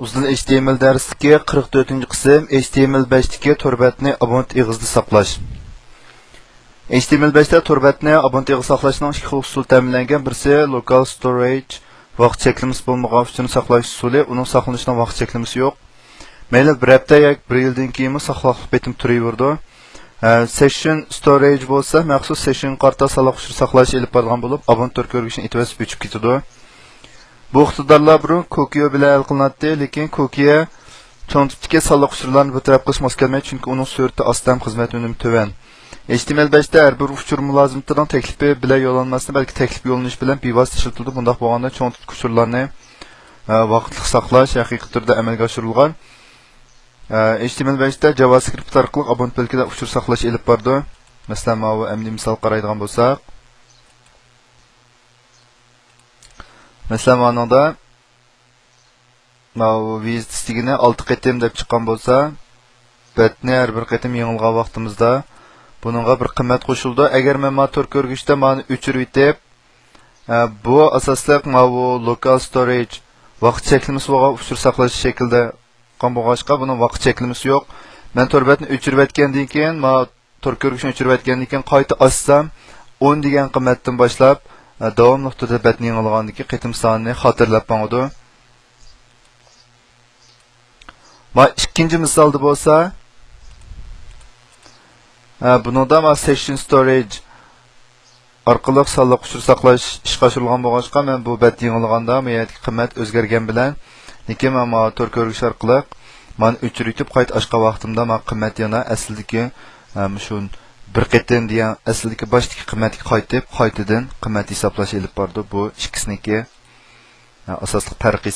Uzun HTML dersidagi 44-qism HTML5dagi torbatni abont ig'izda saqlash. HTML5da torbatni abont ig'iz saqlashning ikki xil usul ta'minlangan. Birisi local storage, vaqt cheklamasi bo'lmagan uchun saqlash usuli. Uning saqlanishining vaqt cheklamasi yo'q. Mayli bir hafta yoki bir yildan keyin saqlab betim turaverdi. Session storage bo'lsa, maxsus session qarta saqlash elib borgan bo'lib, abont tor ko'rgishini etvasib o'chib ketadi. Bu iqtidorlar burun Kokio bilan hal qilinadi, lekin Kokio cho'ng tipdagi saloq uchurlarni bir taraf qilish mos kelmaydi, chunki uning surati ostam xizmat unumi to'van. HTML5da har bir uchur mulozimatining taklifi bilan yo'llanmasini, balki taklif yo'llanish bilan bevosita ishlatiladi. Bunday bo'lganda cho'ng tipdagi uchurlarni vaqtli saqlash haqiqiy turda amalga oshirilgan. HTML5da JavaScript orqali abont belgida uchur saqlash elib bordi. Masalan, mana bu misol qaraydigan bo'lsak, mesela manada viz istigini 6 qatim deb chiqqan bo'lsa, betni har bir qatim yengilgan vaqtimizda buningga bir qimmat qo'shildi. Agar men motor ko'rgishda mani o'chirib etib, bu asosliq bu local storage vaqt cheklamasi bo'lgan uchur saqlash shaklida qolgan bo'lg'achqa buning vaqt cheklamasi yo'q. Men torbatni o'chirib etgandan keyin, motor ko'rgishni o'chirib etgandan keyin qayta ochsam 10 degan qimmatdan boshlab davomli turda betni yengilgandagi qatim sonini xotirlab qo'yadi. Ma ikkinchi misolda bo'lsa, buningda session storage orqali sonliq uchur saqlash ishga oshirilgan bo'lg'achqa men bu bet yengilganda meyatki qimmat o'zgargan bilan, lekin men motor ko'rgish orqali men o'chirib qayta ochgan vaqtimda men qimmat yana aslidagi shu bir qatim degan aslidagi boshdagi qimmatga qaytadan qimmat hisoblash elib bordi. Bu ikkisiniki asosli farqi.